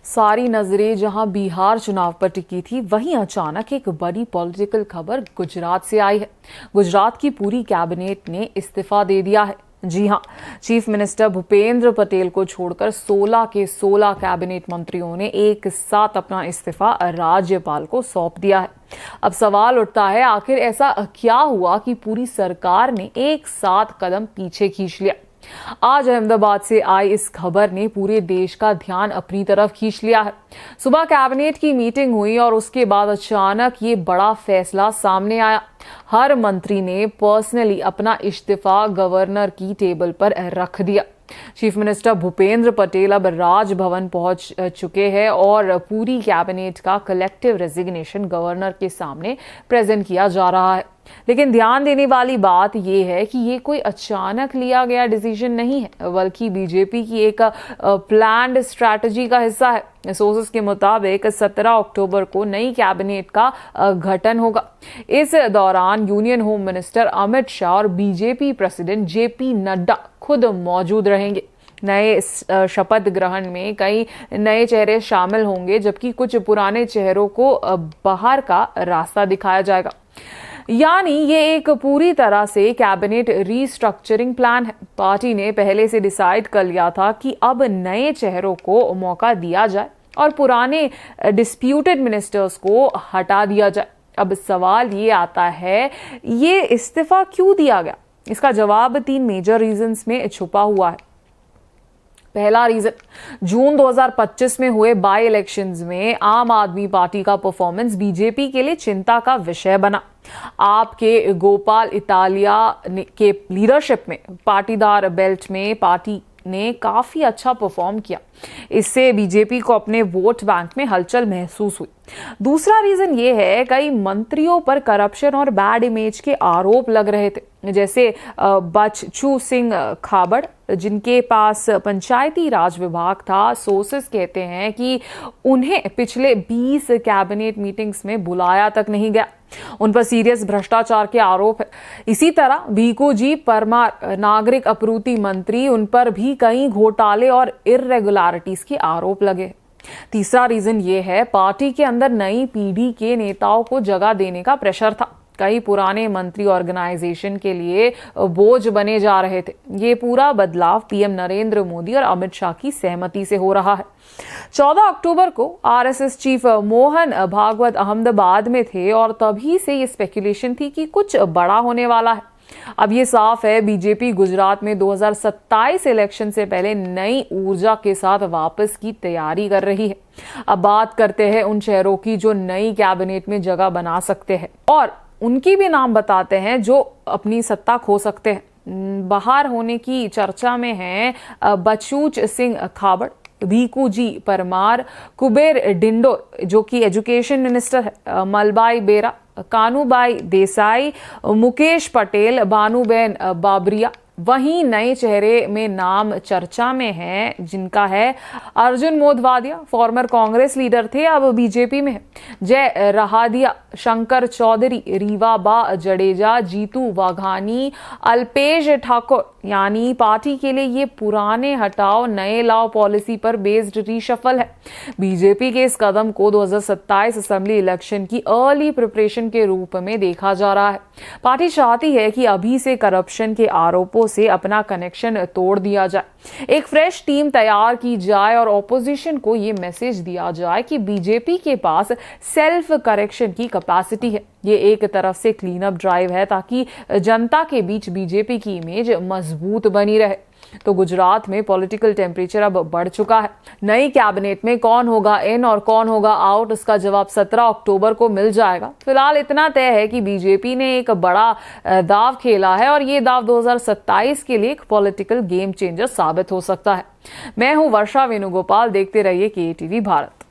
सारी नजरें जहां बिहार चुनाव पर टिकी थी, वहीं अचानक एक बड़ी पॉलिटिकल खबर गुजरात से आई है। गुजरात की पूरी कैबिनेट ने इस्तीफा दे दिया है। जी हां, चीफ मिनिस्टर भूपेंद्र पटेल को छोड़कर 16 के 16 कैबिनेट मंत्रियों ने एक साथ अपना इस्तीफा राज्यपाल को सौंप दिया है। अब सवाल उठता है, आखिर ऐसा क्या हुआ कि पूरी सरकार ने एक साथ कदम पीछे खींच लिया। आज अहमदाबाद से आई इस खबर ने पूरे देश का ध्यान अपनी तरफ खींच लिया है। सुबह कैबिनेट की मीटिंग हुई और उसके बाद अचानक ये बड़ा फैसला सामने आया। हर मंत्री ने पर्सनली अपना इस्तीफा गवर्नर की टेबल पर रख दिया। चीफ मिनिस्टर भूपेंद्र पटेल अब राजभवन पहुंच चुके हैं और पूरी कैबिनेट का कलेक्टिव रेजिग्नेशन गवर्नर के सामने प्रेजेंट किया जा रहा है। लेकिन ध्यान देने वाली बात यह है कि ये कोई अचानक लिया गया डिसीजन नहीं है, बल्कि बीजेपी की एक प्लान्ड स्ट्रैटेजी का हिस्सा है। सोर्सेस के मुताबिक 17 अक्टूबर को नई कैबिनेट का गठन होगा। इस दौरान union home minister Amit Shah और बीजेपी प्रेसिडेंट जेपी नड्डा खुद मौजूद रहेंगे। नए शपथ ग्रहण में कई नए चेहरे शामिल होंगे, जबकि कुछ पुराने चेहरों को बाहर का रास्ता दिखाया जाएगा। यानी ये एक पूरी तरह से कैबिनेट रीस्ट्रक्चरिंग प्लान है। पार्टी ने पहले से डिसाइड कर लिया था कि अब नए चेहरों को मौका दिया जाए और पुराने डिस्प्यूटेड मिनिस्टर्स को हटा दिया जाए। अब सवाल ये आता है, ये इस्तीफा क्यों दिया गया? इसका जवाब 3 मेजर रीजंस में छुपा हुआ है। पहला रीजन, जून 2025 में हुए बाई इलेक्शंस में आम आदमी पार्टी का परफॉर्मेंस बीजेपी के लिए चिंता का विषय बना। आपके गोपाल इटालिया के लीडरशिप में पाटीदार बेल्ट में पार्टी ने काफी अच्छा परफॉर्म किया। इससे बीजेपी को अपने वोट बैंक में हलचल महसूस हुई। दूसरा रीजन ये है, कई मंत्रियों पर करप्शन और बैड इमेज के आरोप लग रहे थे, जैसे बच्चू सिंह खाबड़, जिनके पास पंचायती राज विभाग था। सोर्सेस कहते हैं कि उन्हें पिछले 20 कैबिनेट मीटिंग्स में बुलाया तक नहीं गया। उन पर सीरियस भ्रष्टाचार के आरोप है। इसी तरह भीकू जी परमार, नागरिक आपूर्ति मंत्री, उन पर भी कई घोटाले और इर्रेगुलरिटीज के आरोप लगे। तीसरा रीजन ये है, पार्टी के अंदर नई पीढ़ी के नेताओं को जगह देने का प्रेशर था। कई पुराने मंत्री ऑर्गेनाइजेशन के लिए बोझ बने जा रहे थे। ये पूरा बदलाव पीएम नरेंद्र मोदी और अमित शाह की सहमति से हो रहा है। 14 अक्टूबर को आरएसएस चीफ मोहन भागवत अहमदाबाद में थे और तभी से ये स्पेकुलेशन थी कि कुछ बड़ा होने वाला है। अब ये साफ है, बीजेपी गुजरात में 2027 इलेक्शन से पहले नई ऊर्जा के साथ वापस की तैयारी कर रही है। अब बात करते हैं उन चेहरों की जो नई कैबिनेट में जगह बना सकते हैं, और उनकी भी नाम बताते हैं जो अपनी सत्ता खो सकते हैं। बाहर होने की चर्चा में हैं बचूच सिंह खाबड़, भीकू जी परमार, कुबेर डिंडोर जो कि एजुकेशन मिनिस्टर है, मलबाई बेरा, कानूबाई देसाई, मुकेश पटेल, बानूबेन बाबरिया। वहीं नए चेहरे में नाम चर्चा में हैं, जिनका है अर्जुन मोदवादिया, फॉर्मर कांग्रेस लीडर थे, अब बीजेपी में है। जय रहादिया, शंकर चौधरी, रीवा बा जडेजा, जीतू वाघानी, अल्पेश ठाकुर। यानी पार्टी के लिए ये पुराने हटाओ नए लाओ पॉलिसी पर बेस्ड रीशफल है। बीजेपी के इस कदम को 2027 असेंबली इलेक्शन की अर्ली प्रिपरेशन के रूप में देखा जा रहा है। पार्टी चाहती है कि अभी से करप्शन के आरोपों से अपना कनेक्शन तोड़ दिया जाए, एक फ्रेश टीम तैयार की जाए और ऑपोजिशन को ये मैसेज दिया जाए कि बीजेपी के पास सेल्फ करेक्शन की कैपेसिटी है। ये एक तरफ से क्लीन अप ड्राइव है ताकि जनता के बीच बीजेपी की इमेज मजबूत बनी रहे। तो गुजरात में पॉलिटिकल टेम्परेचर अब बढ़ चुका है। नई कैबिनेट में कौन होगा इन और कौन होगा आउट, इसका जवाब 17 अक्टूबर को मिल जाएगा। फिलहाल इतना तय है कि बीजेपी ने एक बड़ा दाव खेला है और ये दाव 2027 के लिए एक पॉलिटिकल गेम चेंजर साबित हो सकता है। मैं हूं वर्षा वेणुगोपाल, देखते रहिए केटीवी भारत।